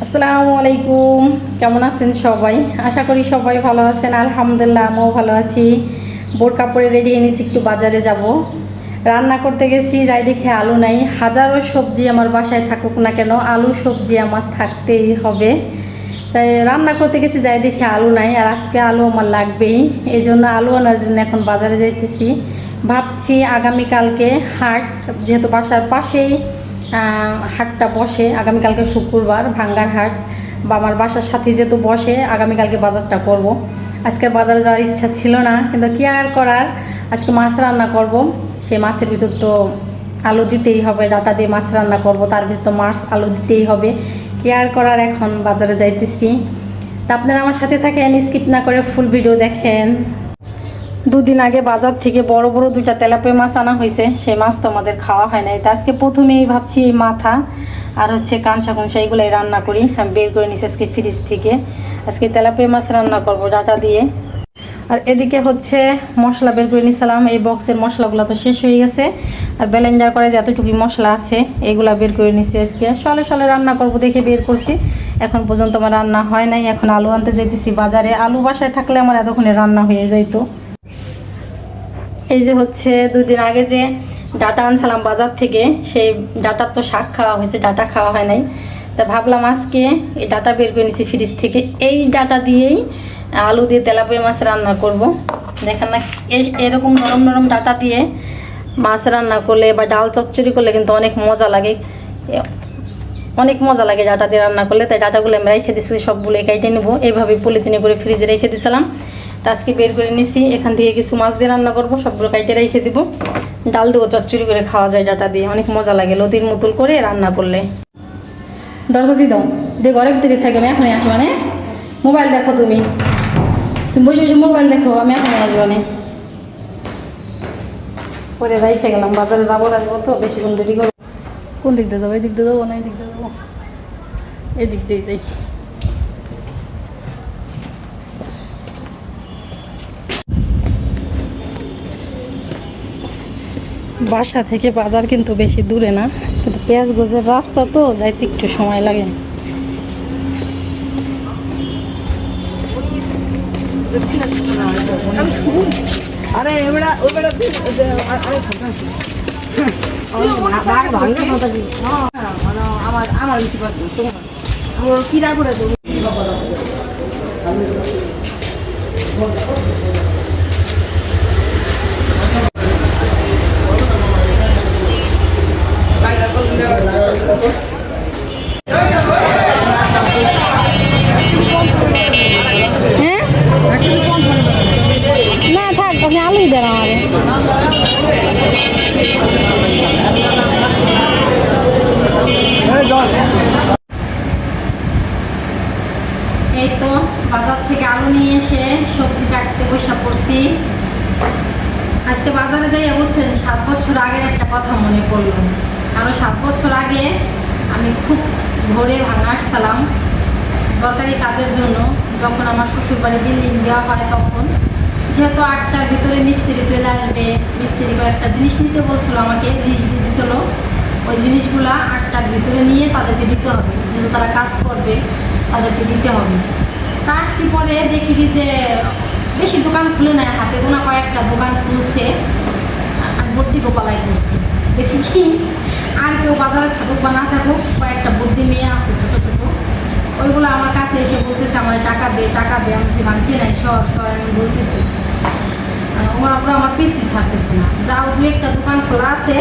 আসসালামু আলাইকুম। কেমন আছেন সবাই? আশা করি সবাই ভালো আছেন। আলহামদুলিল্লাহ আমিও ভালো আছি। বোরকা কাপড়ে রেডি এনেছি, একটু বাজারে যাব। রান্না করতে গেছি, যাই দেখে আলু নাই। হাজারো সবজি আমার বাসায় থাকুক না কেন, আলু সবজি আমার থাকতেই হবে। তাই রান্না করতে গেছি, যাই দেখে আলু নাই। আর আজকে আলু আমার লাগবেই, এই জন্য আলু আনার জন্য এখন বাজারে যাইতেছি। ভাবছি আগামীকালকে হাট, যেহেতু বাসার পাশেই হাটটা বসে, আগামীকালকে শুক্রবার ভাঙ্গার হাট, বা আমার বাসার সাথে যেহেতু বসে, আগামীকালকে বাজারটা করব। আজকে বাজারে যাওয়ার ইচ্ছা ছিল না, কিন্তু কি আর করার, আজকে মাছ রান্না করব। সেই মাছের ভিতর তো আলু দিতেই হবে, ডাটা দিয়ে মাছ রান্না করব, তার ভিতর তো মাছ আলু দিতেই হবে। কি আর করার, এখন বাজারে যাইতেছি। তা আপনারা আমার সাথে থাকেন, স্কিপ না করে ফুল ভিডিও দেখেন। দুদিন আগে বাজার থেকে বড় বড় দুইটা তেলাপিয়া মাছ আনা হয়েছে, সেই মাছ তো আমাদের খাওয়া হয় নাই। তা আজকে প্রথমেই ভাবছি এই মাথা আর হচ্ছে কাঁচা কুঁচা এগুলোই রান্না করি। আমি বের করে নিচ্ছি আজকে ফ্রিজ থেকে। আজকে তেলাপিয়া মাছ রান্না করব ডাটা দিয়ে। আর এদিকে হচ্ছে মশলা বের করে নিয়েছিলাম, এই বক্সের মশলাগুলো তো শেষ হয়ে গেছে। আর ব্লেন্ডার করে যতটুকু মশলা আছে এগুলা বের করে নিচ্ছি। আজকে সলে সলে রান্না করব দেখে বের করছি, এখন পর্যন্ত আমার রান্না হয় নাই। এখন আলু আনতে যেতেছি বাজারে। আলু বাসায় থাকলে আমার এতক্ষণে রান্না হয়ে যাইতো। এই যে হচ্ছে দুদিন আগে যে ডাটা আনছিলাম বাজার থেকে, সেই ডাটার তো শাক খাওয়া হয়েছে, ডাটা খাওয়া হয় নাই। তা ভাবলাম আজকে এই ডাটা বের করে নিয়েছি ফ্রিজ থেকে, এই ডাটা দিয়েই আলু দিয়ে তেলাপিয়া মাছ রান্না করব। দেখেন না, এরকম নরম নরম ডাটা দিয়ে মাছ রান্না করলে বা ডাল চচ্চড়ি করলে কিন্তু অনেক মজা লাগে, অনেক মজা লাগে ডাটা দিয়ে রান্না করলে। তাই ডাটাগুলো আমি রেখে দিচ্ছি, সবগুলো কেটে নেবো। এইভাবে পলিথিনে করে ফ্রিজে রেখে দিয়েছিলাম। তা আজকে বের করে নিছি, এখান থেকে কিছু মাছ দিয়ে রান্না করবো, সবগুলো কেটে রেখে দিব। ডাল দেবো, চচ্চড়ি করে খাওয়া যায় ডাটা দিয়ে, অনেক মজা লাগে লতির মতুল করে রান্না করলে। দরজা দিয়ে দাও, দিয়ে ঘরের ভিতরে থাকে, আমি এখনই আসবো। মানে মোবাইল দেখো, তুমি তুমি বসে বসে মোবাইল দেখো, আমি এখনই আসবো। না পরে রাইখে গেলাম, বাজারে যাবো লাগবো তো, বেশিক্ষণ দেরি করবো। কোন দিক দিয়ে যাবো? এই দিক দিয়ে যাবো না এই দিক দিয়ে যাবো? এই দিক দিয়ে যাই। বাসা থেকে বাজার কিন্তু বেশি দূরে না, কিন্তু পেঁয়াজ গোজের রাস্তা তো যাইতে একটু সময় লাগে। আরে এবারে ওইবারে আমার আমার বেশি পারবো তোমার আমার কিরা করে দেবো। না থাক, আপনি আলুই দেন আমার। এই তো বাজার থেকে আলু নিয়ে এসে সবজি কাটতে বসে পড়ছি। আজকে বাজারে যাই বলছেন, 7 বছর আগের একটা কথা মনে পড়লো। আরও 7 বছর আগে আমি খুব ভোরে ভাঙা আসছিলাম দরকারি কাজের জন্য। যখন আমার শ্বশুর বাড়ি বিল্ডিং দেওয়া হয়, তখন যেহেতু 8টার ভিতরে মিস্ত্রি চলে আসবে, মিস্ত্রি কয়েকটা জিনিস নিতে বলছিল, আমাকে লিস্ট দিয়ে দিছিল। ওই জিনিসগুলা 8টার ভিতরে নিয়ে তাদেরকে দিতে হবে, যেহেতু তারা কাজ করবে তাদেরকে দিতে হবে। তার পরে দেখি যে বেশি দোকান খুলে নেয়, হাতে গোনা কয়েকটা দোকান খুলছে। আমি বুদ্ধি গোপালাই করছি, দেখি কি আর কেউ বাজারে থাকুক বা না থাকুক, কয়েকটা বুদ্ধি মেয়ে আছে ছোটো ছোটো, ওইগুলো আমার কাছে এসে বলতেছে আমার টাকা দে টাকা দে। আমি ভাঙতে নাই, সর সর আমি বলতেছি। ওরা পুরো আমার পিসি ছাড়তেছে না। যাও, 2-1টা দোকান খোলা আছে,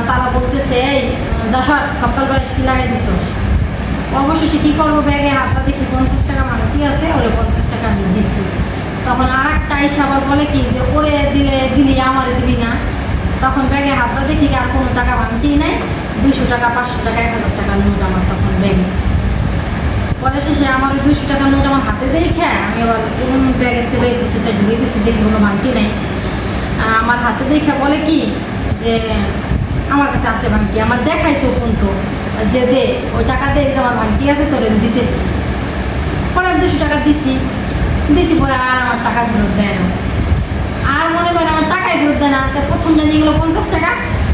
তারা বলতেছে এই যা সর, সকালবেলা কি লাগাই দিছ। অবশেষে কী করবো, ব্যাগে হাতটা দেখি 50 টাকা, মানে ঠিক আছে, ওরে 50 টাকা আমি দিচ্ছি। তখন আর একটা এসে আবার বলে কি যে ওরে দিলি আমারে দিবি না। তখন ব্যাগে হাতটা দেখি আর কোনো টাকা ভাঙতেই নাই, 200 টাকা 500 টাকা 1000 টাকার নোট আমার তখন ব্যাগে। পরে শেষে আমার ওই 200 টাকার নোট আমার হাতে দেখে আমি আবার এমন ব্যাগের থেকে বের করতে চাই, ঢুকে দিচ্ছি, দেখি কোনো ভাঙতি নেই। আমার হাতে দেখে বলে কি যে আমার কাছে আছে ভাঙটি, আমার দেখাইছে কিন্তু যে দে ওই টাকা দে, যে আমার ভাঙটি আছে তোর দিতেছি। পরে আমি 200 টাকা দিছি, পরে আর আমার টাকা ফেরত দেয় না। আর মনে করেন আমার টাকাই ফেরত দেয় না। তো প্রথম জানিয়ে গেলো 50 টাকা,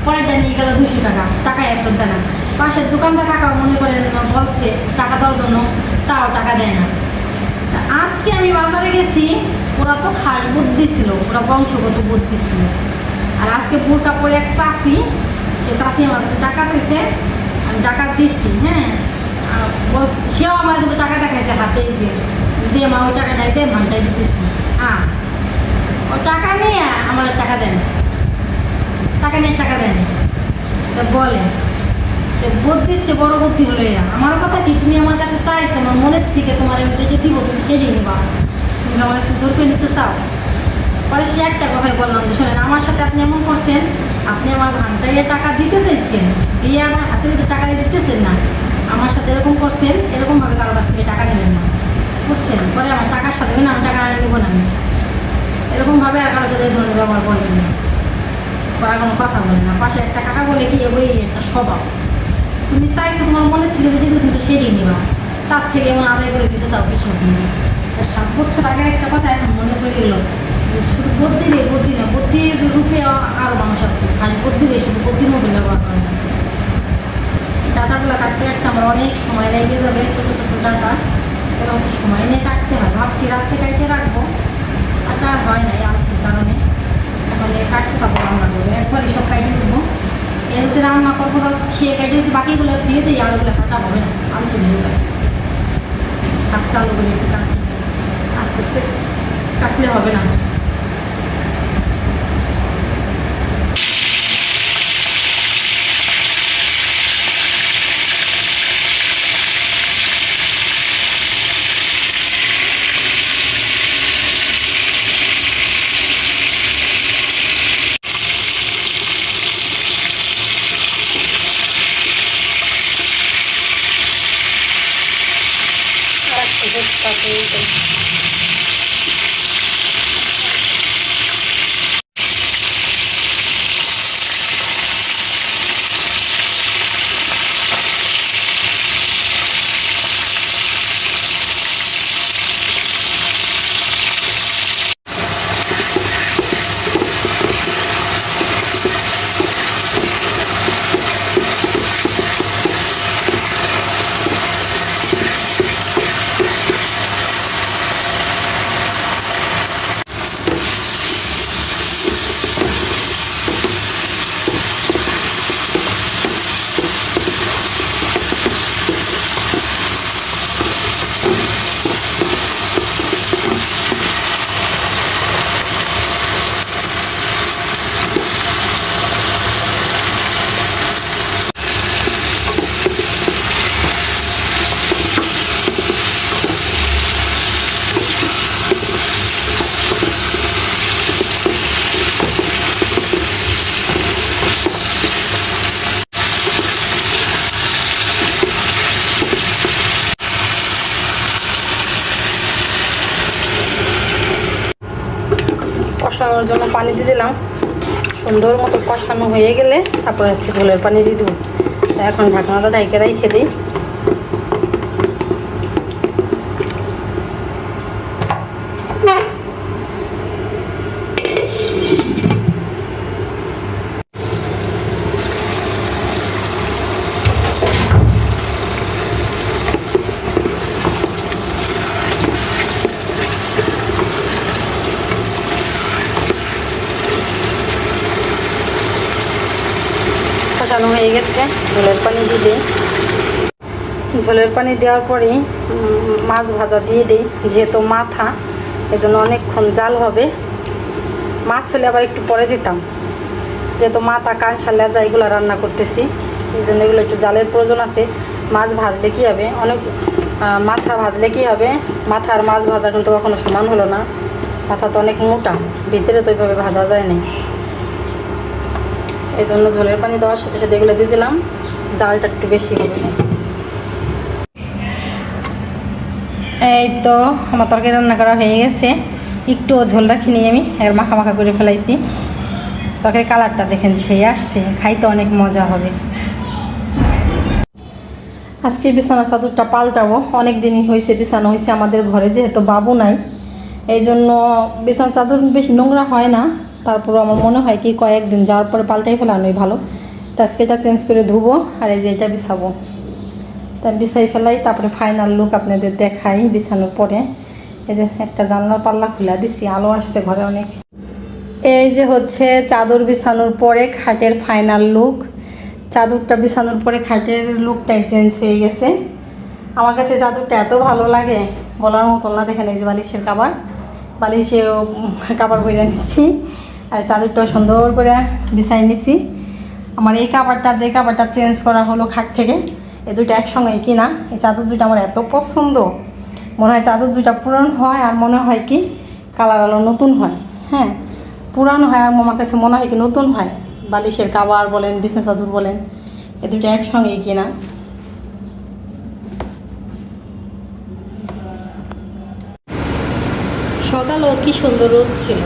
পরের জানিয়ে গেলো 200 টাকা, টাকাই ফেরত দেয় না। পাশের দোকানদার কাকা মনে করেন বলছে টাকা দেওয়ার করার জন্য, তাও টাকা দেয় না। তা আজকে আমি বাজারে গেছি, ওরা তো খাস বুদ্ধি ছিল, ওরা বংশগত বুদ্ধি ছিল। আর আজকে বোরকা পরে এক চাষি, সে চাষি আমার কাছে টাকা চাইছে, আমি টাকা দিচ্ছি। হ্যাঁ, সেও আমার কিন্তু টাকা দেখাইছে হাতে, যে দে মা ওই টাকাটাই দে, মানটাই দিতেছি। ও টাকা নিয়ে আমার টাকা দেন, টাকা নিয়ে টাকা দেন। তা বলে বুদ্ধি হচ্ছে বড় বুদ্ধি হলো এরা। আমার কথা কি, তুমি আমার কাছে চাইছো, আমার মনের থেকে তোমার আমি যেটা দিব তুমি সেটাই দেবা, তুমি আমার কাছে জোর করে নিতে চাও। পরে সে একটা কথাই বললাম যে শোনেন, আমার সাথে আপনি এমন করছেন, আপনি আমার ভাঙটাইয়ে টাকা দিতে চাইছেন, দিয়ে আমার হাতে হাতে টাকা দিতেছেন না, আমার সাথে এরকম করছেন, এরকমভাবে কারো কাছ থেকে টাকা নেবেন না, বুঝছেন? পরে আমার টাকার সাথে না, আমি টাকা নেবো না, এরকমভাবে আর কারোর সাথে এই ধরনের ব্যবহার করবেন না। আর কোনো কথা বলে না, পাশে একটা কাকা বলে কি ওই একটা স্বভাব, তুমি চাইছো তোমার মনের থেকে যদি তুমি তো সেটাই নিবা, তার থেকে এমন আদায় করে দিতে চাও কিছু তুমি। 7 বছর আগের একটা কথা এখন মনে পড়ে গেল, যে শুধু বুদ্ধি না, বুদ্ধির রূপে আরও মানুষ আছে, খালি বুদ্ধিরে শুধু বুদ্ধির মতো ব্যবহার করে না। ডাটাগুলো কাটতে কাটতে আমার অনেক সময় লেগে যাবে, ছোটো ছোটো ডাটা, এটা হচ্ছে সময় নিয়ে কাটতে হয়। ভাবছি রাত্রে কাটতে রাখবো, আটা আর হয় নাই আলসির কারণে, এখন কাটতে পারবো, রান্না করবো একবারই সব কাটে দেবো। এ যদি রান্না করবো সে কাটে যদি বাকিগুলো ধুয়ে দিই, আলুগুলো কাটা হবে না, আলসি হয়ে যাবে। হাত চালু করে একটু কাটতে, আস্তে আস্তে কাটলে হবে না। কষানোর জন্য পানি দিয়ে দিলাম, সুন্দর মতো কষানো হয়ে গেলে তারপরে হচ্ছে ঝোলের পানি দিয়ে দেবো। এখন ঢাকনাটা ঢাইকে রেখে দিই। কষানো হয়ে গেছে, ঝোলের পানি দিয়ে দিই। ঝোলের পানি দেওয়ার পরে মাছ ভাজা দিয়ে দিই, যেহেতু মাথা এজন্য অনেকক্ষণ জাল হবে। মাছ হলে আবার একটু পরে দিতাম, যেহেতু মাথা কাঁচা লেজা এগুলো রান্না করতেছি, এই জন্য এগুলো একটু জালের প্রয়োজন আছে। মাছ ভাজলে কী হবে, অনেক মাথা ভাজলে কী হবে, মাথা আর মাছ ভাজা কিন্তু কখনো সমান হলো না, মাথা তো অনেক মোটা, ভিতরে তো ওইভাবে ভাজা যায় না। এই জন্য ঝোলের পানি দেওয়ার সাথে সাথে এগুলো দিয়ে দিলাম, জালটা একটু বেশি হবে না। এই তো আমার তরকারি রান্না করা হয়ে গেছে, একটু ঝোল রাখিনি আমি, এর মাখা মাখা করে ফেলাইছি। তরকারি কালারটা দেখেন সেই আসছে, খাইতে অনেক মজা হবে। আজকে বিছানা চাদরটা পাল্টাবো, অনেক দিনই হয়েছে বিছানা হয়েছে আমাদের ঘরে, যেহেতু বাবু নাই এই জন্য বিছানা চাদর বেশি নোংরা হয় না, তারপর আমার মনে হয় কি কয়েকদিন যাওয়ার পরে পাল্টাই ফেলানোই ভালো। তো আজকে এটা চেঞ্জ করে ধুবো, আর এই যে এটা বিছাবো। তাই বিছাই ফেলাই, তারপরে ফাইনাল লুক আপনাদের দেখাই বিছানোর পরে। এই যে একটা জানলার পাল্লা খুলে দিচ্ছি, আলো আসছে ঘরে অনেক। এই যে হচ্ছে চাদর বিছানোর পরে খাটের ফাইনাল লুক। চাদরটা বিছানোর পরে খাটের লুকটাই চেঞ্জ হয়ে গেছে। আমার কাছে চাদরটা এত ভালো লাগে বলার মতো না। দেখেন এই যে বালিশের বালিশেও কাবার বইরা নিচ্ছি, আর চাদরটাও সুন্দর করে বিছাই নিছি। আমার এই যে কাবারটা চেঞ্জ করা হলো খাট থেকে, এই দুটো একসঙ্গে কিনা। এই চাদর দুটো আমার এত পছন্দ, মনে হয় চাদর দুইটা পুরান হয় আর মনে হয় কি কালার আলো নতুন হয়। হ্যাঁ, পুরান হয় আর আমার কাছে মনে হয় কি নতুন হয়। বালিশের কাবার বলেন, বিছনা চাদর বলেন, এই দুটো একসঙ্গেই কিনা। সকালেও কি সুন্দর রোদ ছিল,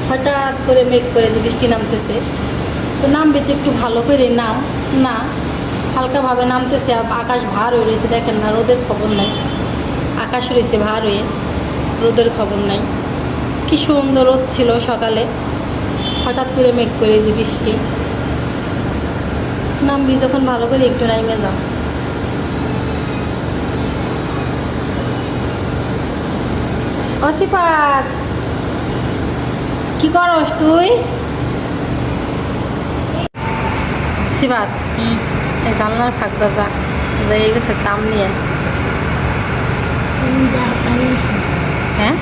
হঠাৎ করে মেঘ করে যে বৃষ্টি নামতেছে। তো নামবে তো একটু ভালো করে না হালকাভাবে নামতেছে। আকাশ ভার হয়ে রয়েছে, দেখেন না, রোদের খবর নাই। আকাশ রয়েছে ভার হয়ে, রোদের খবর নাই। কি সুন্দর রোদ ছিল সকালে, হঠাৎ করে মেঘ করে যে বৃষ্টি। নামবি যখন ভালো করে একটু নাইমে যা। অসিফাত, কি করস তুই? সিফাত, এই জানলার ফাঁক যা যাই গেছে কাম নিয়ে। হ্যাঁ,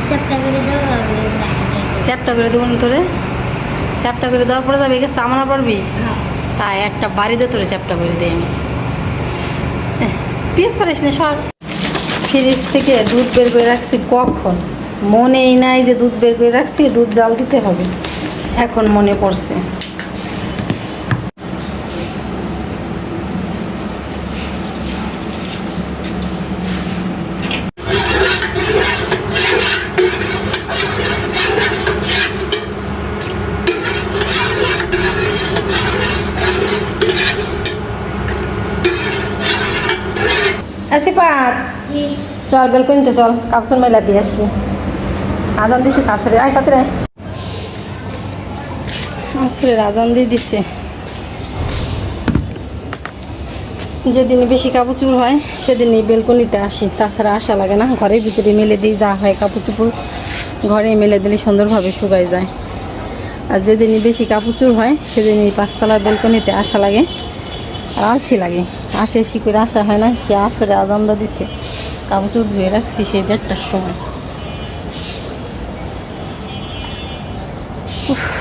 চ্যাপটা করে দেবো তোরে। চ্যাপটা করে দেওয়ার পরে যাবে গেছে তামানা পারবি, তাই একটা বাড়িতে তোরে চ্যাপটা করে দিই আমি। পিস পারিস না সর। ফ্রিজ থেকে দুধ বের করে রাখছি কখন, মনেই নাই যে দুধ বের করে রাখছি, দুধ জাল দিতে হবে, এখন মনে পড়ছে। আসিফাত, চল বেলকনিতে চল, কাপড় মেলা দিয়ে আসি। আজান দিতে শাশুড়ি আয় তাতে শাশুড়ির আজান দিয়ে দিচ্ছে। যেদিন বেশি কাপড় চোপড় হয় সেদিনই বেলকনিতে আসি, তাছাড়া আসা লাগে না। ঘরের ভিতরে মেলে দিই যা হয় কাপড় চোপড়, ঘরে মেলে দিলে সুন্দরভাবে শুকাই যায়। আর যেদিনই বেশি কাপড় চোপড় হয় সেদিনই পাঁচতলার বেলকনিতে আসা লাগে, আর আলসি লাগে। আসে করে আসা হয় না। সে আসরে আজান দিছে, কাপড় চোপড় ধুয়ে রাখছি সেই 1:30টার সময়।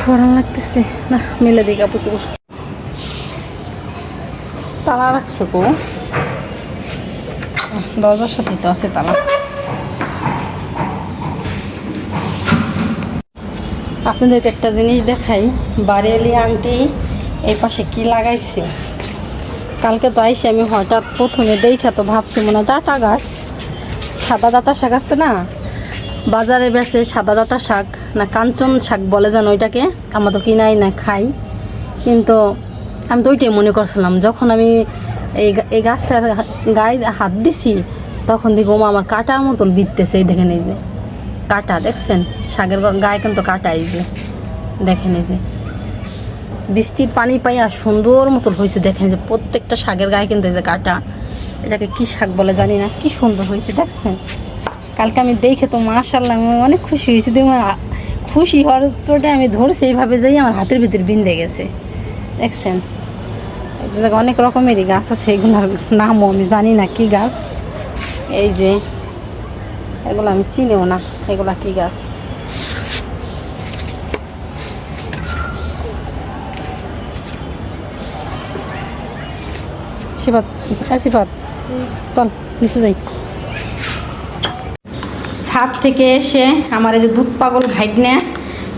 গরম লাগতেছে না, মেলে দিই কাপড় চোপড়। তালা রাখছে গো, দরজার সাথেই তো আছে তালা। আপনাদেরকে একটা জিনিস দেখাই, বারেলি আন্টি এই পাশে কি লাগাইছে। কালকে তো আইসি আমি হঠাৎ প্রথমে দেখা তো ভাবছি মনে হয় ডাঁটা গাছ, সাদা ডাঁটা শাক আছে না বাজারে বেচে, সাদা ডাঁটা শাক না কাঞ্চন শাক বলে যেন ওইটাকে, আমরা তো কিনাই না খাই। কিন্তু আমি তো ওইটাই মনে করছিলাম। যখন আমি এই গাছটার গায়ে হাত দিছি তখন দেখি ওমা আমার কাটার মতন বিততেছে। এই দেখেন, এই যে কাটা দেখছেন, শাকের গায়ে কিন্তু কাটা। এই যে দেখেন, এই যে বৃষ্টির পানি পাইয়া সুন্দর মতন হয়েছে। দেখেন যে প্রত্যেকটা শাকের গায়ে কিন্তু এই যে কাটা। এটাকে কি শাক বলে জানি না, কি সুন্দর হয়েছে দেখছেন। কালকে আমি দেখে তো মাশাআল্লাহ আমি অনেক খুশি হয়েছি। দেখুন খুশি হওয়ার চোটে আমি ধরছি এইভাবে যাই আমার হাতের ভিতর বিঁধে গেছে দেখছেন। অনেক রকমেরই গাছ আছে, এগুলোর নামও আমি জানি না কি গাছ। এই যে এগুলো আমি চিনিও না, এগুলা কি গাছ। সিফাত, সিফাত চল নিচে যাই। ছাদ থেকে এসে আমার এই যে দুধ পাগল ভাইগনা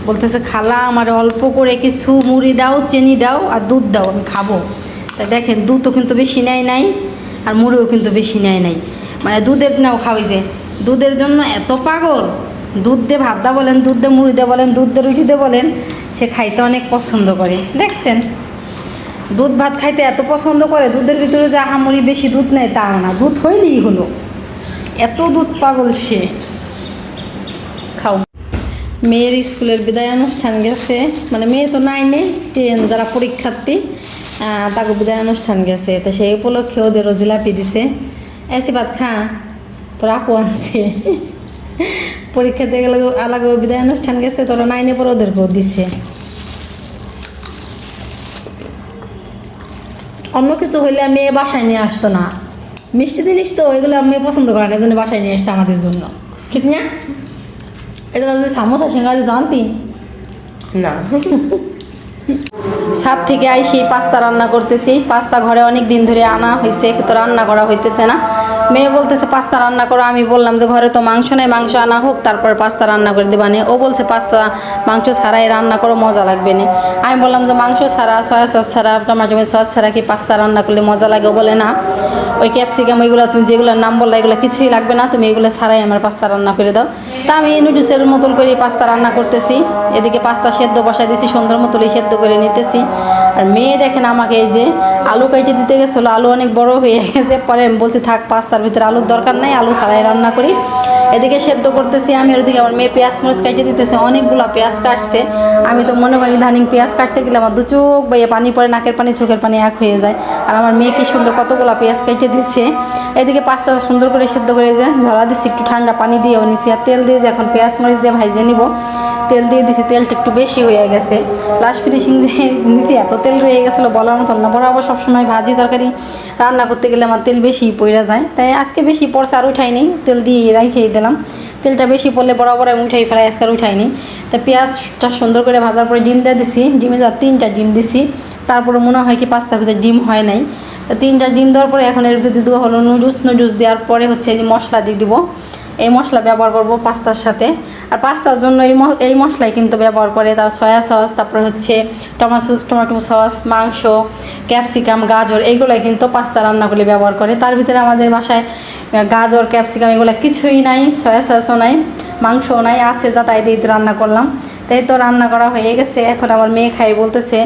বলতেছে খালা আমার অল্প করে কিছু মুড়ি দাও, চিনি দাও আর দুধ দাও, আমি খাবো। তাই দেখেন দুধও কিন্তু বেশি নেয় নাই আর মুড়িও কিন্তু বেশি নেয় নাই, মানে দুধের নাও খাওয়াই যে দুধের জন্য এত পাগল। দুধ দিয়ে ভাত দা বলেন, দুধ দিয়ে মুড়ি দিয়ে বলেন, দুধ দিয়ে রুটি দিয়ে বলেন, সে খাইতে অনেক পছন্দ করে দেখছেন। দুধ ভাত খাইতে এত পছন্দ করে, দুধের ভিতরে যে আহামরি বেশি দুধ নেয় তা না, দুধ হইলেই হলো, এত দুধ পাগল সে। খাও। মেয়ের স্কুলের বিদায় অনুষ্ঠান গেছে, মানে মেয়ে তো 9-এ, 10 যারা পরীক্ষার্থী তাকে বিদায় অনুষ্ঠান গেছে, তো সেই উপলক্ষে ওদেরও জিলাপি দিছে। এসি ভাত খা, তোর আপু আনছে। পরীক্ষা দিয়ে গেলে আলাদা বিদায় অনুষ্ঠান গেছে, তোরা নাইনে পর ওদেরকেও দিছে। অন্য কিছু হইলে আমি বাসায় নিয়ে আসতো না, মিষ্টি জিনিস তো এগুলো আমি পছন্দ করি না, এই জন্য বাসায় নিয়ে আসছে আমাদের জন্য, ঠিক না? এগুলো যদি সামোসা সিঙ্গারা জানতি না। ছাদ থেকে আইসি পাস্তা রান্না করতেছি। পাস্তা ঘরে অনেক দিন ধরে আনা হয়েছে, কিন্তু রান্না করা হইতেছে না। মেয়ে বলতেছে পাস্তা রান্না করো, আমি বললাম যে ঘরে তো মাংস নেই, মাংস আনা হোক তারপর পাস্তা রান্না করে দেবানে। ও বলছে পাস্তা মাংস ছাড়াই রান্না করো, মজা লাগবে না। আমি বললাম যে মাংস ছাড়া, সয়া সস ছাড়া, টমাটো সস ছাড়া কি পাস্তা রান্না করলে মজা লাগে? ও বলে না, ওই ক্যাপসিকাম ওইগুলো তুমি যেগুলোর নাম বললা এগুলো কিছুই লাগবে না, তুমি এগুলো ছাড়াই আমার পাস্তা রান্না করে দাও। তা আমি নুডলসের মতন করে পাস্তা রান্না করতেছি। এদিকে পাস্তা সেদ্ধ বসাই দিয়েছি, সুন্দর মতনই সেদ্ধ করে নিতেছি। আর মেয়ে দেখেন আমাকে এই যে আলু কেটে দিতে গেছিলো, আলু অনেক বড় হয়ে গেছে। পরে আমি বলছি থাক, পাস্তার ভিতরে আলুর দরকার নাই, আলু ছাড়াই রান্না করি। এদিকে সেদ্ধ করতেছি আমি, আর ওদিকে আমার মেয়ে পেঁয়াজ মরিচ কেটে দিতেছে। অনেকগুলো পেঁয়াজ কাটছে, আমি তো মনে করি ধানিং পেঁয়াজ কাটতে গেলে আমার দু চোখ বাইয়ে পানি পড়ে, নাকের পানি চোখের পানি এক হয়ে যায়। আর আমার মেয়ে কি সুন্দর কতগুলো পেঁয়াজ কেটে দিচ্ছে। এদিকে পাঁচটা সুন্দর করে সেদ্ধ করে যে ঝরা দিচ্ছি, একটু ঠান্ডা পানি দিয়েও নিছি। আর তেল দিয়ে যে এখন পেঁয়াজ মরিচ দিয়ে ভাইজে নিব। তেল দিয়ে দিছি, তেলটা একটু বেশি হয়ে গেছে। লাস্ট ফিনিশিং যে নিচে এত তেল রয়ে গেছিলো বলার মতন না। বরাবর সবসময় ভাজি তরকারি রান্না করতে গেলে আমার তেল বেশি পড়ে যায়, তাই আজকে বেশি পড়ছে আর উঠাইনি, তেল দিয়ে রাখিয়ে দিলাম। তেলটা বেশি পড়লে বরাবর আমি উঠাই ফেলাই, আজকে আর উঠাইনি। তা পেঁয়াজটা সুন্দর করে ভাজার পরে ডিম দিয়ে দিছি, ডিমে যা 3টা ডিম দিছি। তারপরে মনে হয় কি পাস্তার ভিতরে ডিম হয় নাই, তা 3টা ডিম দেওয়ার পরে এখন এর ভিতরে দেওয়া হলো নুডলস দেওয়ার পরে হচ্ছে এই যে মশলা দিয়ে দিব। এই মশলা ব্যবহার করব পাস্তার সাথে। আর পাস্তার জন্য এই মশলাই কিন্তু ব্যবহার করে, তার সয়া সস, তারপরে হচ্ছে টমেটো সস, মাংস, ক্যাপসিকাম, গাজর, এইগুলোই কিন্তু পাস্তা রান্না করলে ব্যবহার করে। তার ভিতরে আমাদের বাসায় গাজর, ক্যাপসিকাম এগুলো কিছুই নাই, সয়া সসও নাই, মাংসও নাই, আছে যা তাই দিয়ে রান্না করলাম। তাই তো রান্না করা হয়ে গেছে। এখন আমার মেয়ে খাই বলতেছে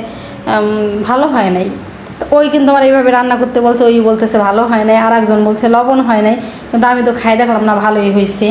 ভালো হয় নাই। তো ওই কিন্তু আমার এইভাবে রান্না করতে বলছে, ওই বলতেছে ভালো হয় নাই, আর একজন বলছে লবণ হয় নাই, কিন্তু আমি তো খাই দেখলাম না ভালোই হয়েছে।